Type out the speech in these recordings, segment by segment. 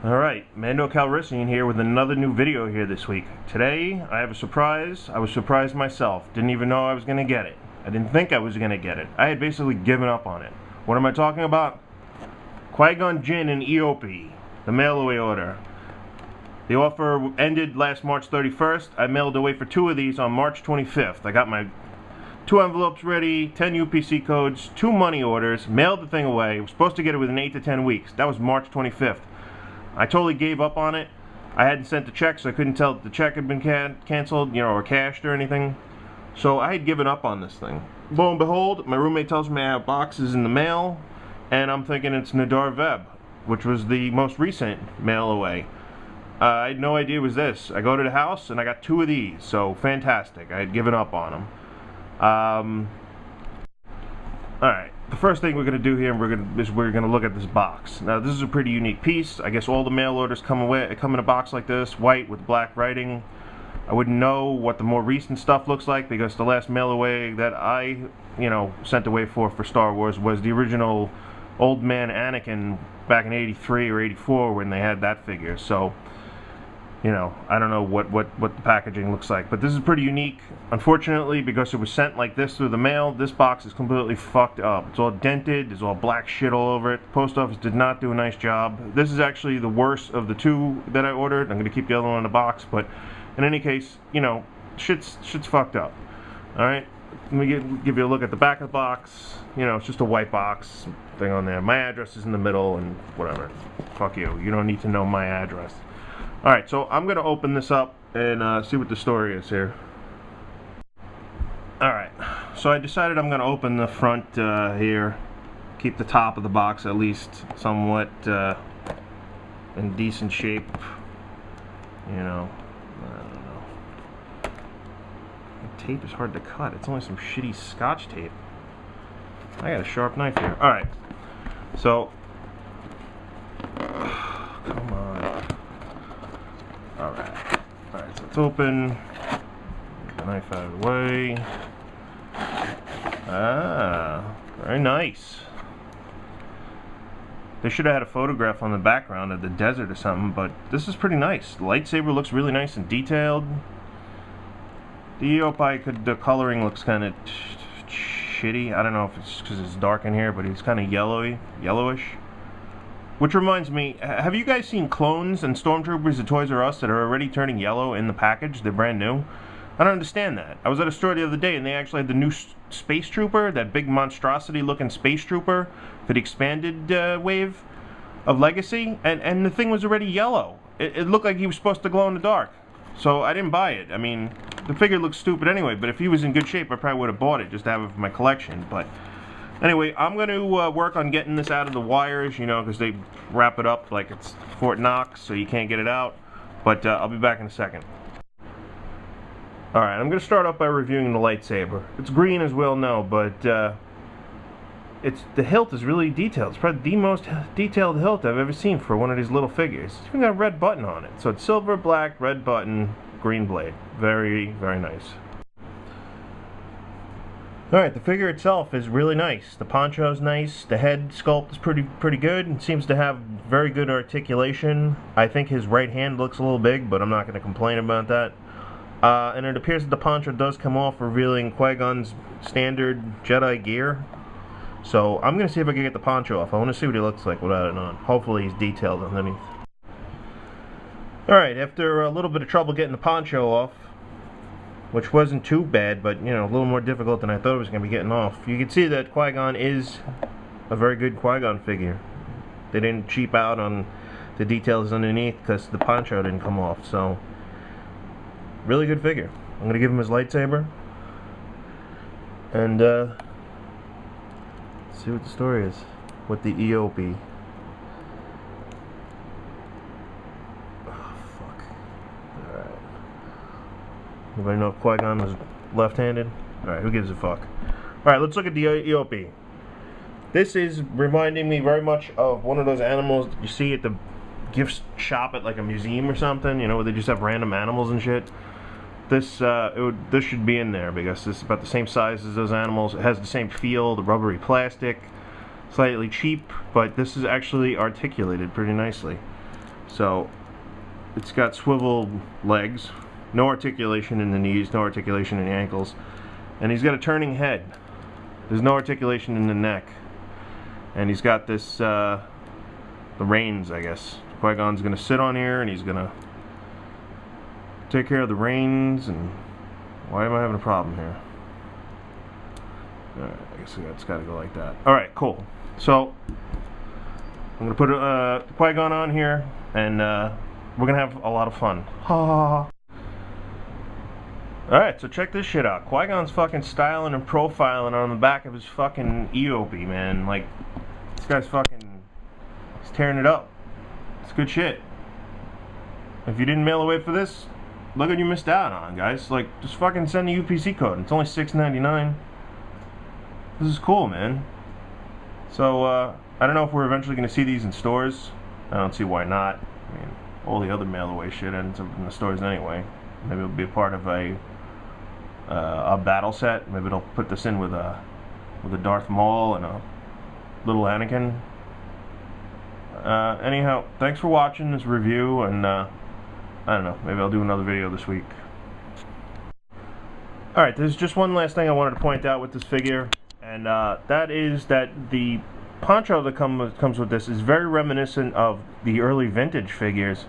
Alright, Mando Calrissian here with another new video here this week. Today, I have a surprise. I was surprised myself. Didn't even know I was going to get it. I didn't think I was going to get it. I had basically given up on it. What am I talking about? Qui-Gon Jinn and Eopie, the mail-away order. The offer ended last March 31st. I mailed away for 2 of these on March 25th. I got my 2 envelopes ready, 10 UPC codes, 2 money orders, mailed the thing away. I was supposed to get it within 8 to 10 weeks. That was March 25th. I totally gave up on it. I hadn't sent the check, so I couldn't tell if the check had been canceled, or cashed or anything. So I had given up on this thing. Lo and behold, my roommate tells me I have boxes in the mail, and I'm thinking it's Nadar Veb, which was the most recent mail away. I had no idea it was this. I go to the house, and I got 2 of these, so fantastic. I had given up on them. Alright, the first thing we're going to do here is we're going to look at this box. Now, this is a pretty unique piece. I guess all the mail orders come in a box like this, white with black writing. I wouldn't know what the more recent stuff looks like because the last mail away that I, sent away for Star Wars was the original Old Man Anakin back in 83 or 84 when they had that figure. So, I don't know what the packaging looks like, but this is pretty unique. Unfortunately, because it was sent like this through the mail, this box is completely fucked up. It's all dented, there's all black shit all over it. The post office did not do a nice job. This is actually the worst of the 2 that I ordered. I'm going to keep the other one in the box, but in any case, shit's fucked up. Alright, let me give you a look at the back of the box. It's just a white box thing on there. My address is in the middle and whatever. Fuck you. You don't need to know my address. Alright, so I'm going to open this up and see what the story is here. Alright, so I decided I'm going to open the front here. Keep the top of the box at least somewhat in decent shape. I don't know. The tape is hard to cut. It's only some shitty Scotch tape. I got a sharp knife here. Alright, so... come on. Alright, so it's open. Get the knife out of the way. Ah, very nice. They should have had a photograph on the background of the desert or something, but this is pretty nice. The lightsaber looks really nice and detailed. The Eopie, the coloring looks kind of shitty. I don't know if it's because it's dark in here, but it's kind of yellowish. Which reminds me, have you guys seen clones and stormtroopers at Toys R Us that are already turning yellow in the package? They're brand new. I don't understand that. I was at a store the other day and they actually had the new Space Trooper, that big monstrosity looking Space Trooper for the expanded wave of Legacy, and the thing was already yellow. It looked like he was supposed to glow in the dark. So I didn't buy it. I mean, the figure looks stupid anyway, but if he was in good shape I probably would have bought it just to have it for my collection. But anyway, I'm going to work on getting this out of the wires, because they wrap it up like it's Fort Knox, so you can't get it out. But I'll be back in a second. Alright, I'm going to start off by reviewing the lightsaber. It's green, as we all know, but the hilt is really detailed. It's probably the most detailed hilt I've ever seen for one of these little figures. It's even got a red button on it. So it's silver, black, red button, green blade. Very, very nice. Alright, the figure itself is really nice. The poncho is nice. The head sculpt is pretty good. It seems to have very good articulation. I think his right hand looks a little big, but I'm not going to complain about that. And it appears that the poncho does come off, revealing Qui-Gon's standard Jedi gear. So I'm going to see if I can get the poncho off. I want to see what he looks like without it on. Hopefully he's detailed underneath. Alright, after a little bit of trouble getting the poncho off, which wasn't too bad, but, a little more difficult than I thought it was going to be getting off. You can see that Qui-Gon is a very good Qui-Gon figure. They didn't cheap out on the details underneath because the poncho didn't come off, so really good figure. I'm going to give him his lightsaber and see what the story is with the Eopie. Anybody know if Qui-Gon was left-handed? Alright, who gives a fuck? Alright, let's look at the Eopie. This is reminding me very much of one of those animals that you see at the gift shop at like a museum or something, where they just have random animals and shit. This should be in there because this is about the same size as those animals. It has the same feel, the rubbery plastic, slightly cheap, but this is actually articulated pretty nicely. So it's got swivel legs, no articulation in the knees, no articulation in the ankles, and he's got a turning head. There's no articulation in the neck, and he's got this the reins, I guess. Qui-Gon's gonna sit on here and he's gonna take care of the reins. And why am I having a problem here? Alright, I guess it's gotta go like that. Alright, cool. So I'm gonna put Qui-Gon on here, and we're gonna have a lot of fun. Ha ha ha. Alright, so check this shit out. Qui-Gon's fucking styling and profiling on the back of his fucking Eopie, man. Like, this guy's fucking, he's tearing it up. It's good shit. If you didn't mail away for this, look what you missed out on, guys. Like, just fucking send the UPC code. It's only $6.99. This is cool, man. So, I don't know if we're eventually gonna see these in stores. I don't see why not. I mean, all the other mail away shit ends up in the stores anyway. Maybe it'll be a part of a battle set. Maybe they'll put this in with a Darth Maul and a little Anakin. Anyhow, thanks for watching this review, and I don't know, maybe I'll do another video this week. Alright, there's just one last thing I wanted to point out with this figure, and that is that the poncho that comes with this is very reminiscent of the early vintage figures.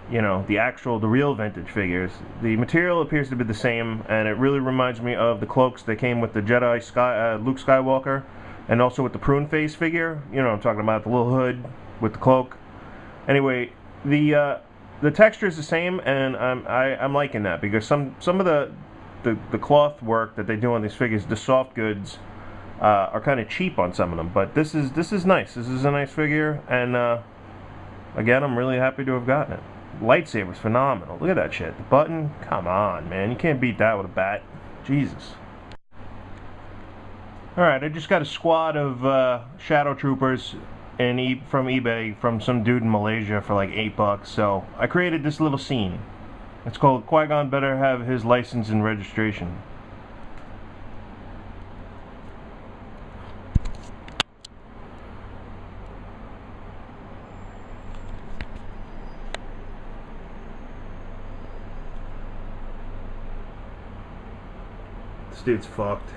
You know, the real vintage figures. The material appears to be the same, and it really reminds me of the cloaks that came with the Jedi Luke Skywalker, and also with the prune face figure. You know what I'm talking about, the little hood with the cloak. Anyway, the texture is the same, and I'm liking that, because some of the cloth work that they do on these figures, the soft goods, are kind of cheap on some of them. But this is nice. This is a nice figure, and again, I'm really happy to have gotten it. Lightsaber's phenomenal. Look at that shit. The button, come on, man. You can't beat that with a bat. Jesus. Alright, I just got a squad of Shadow Troopers from eBay from some dude in Malaysia for like $8. So I created this little scene. It's called Qui-Gon Better Have His License and Registration. This dude's fucked.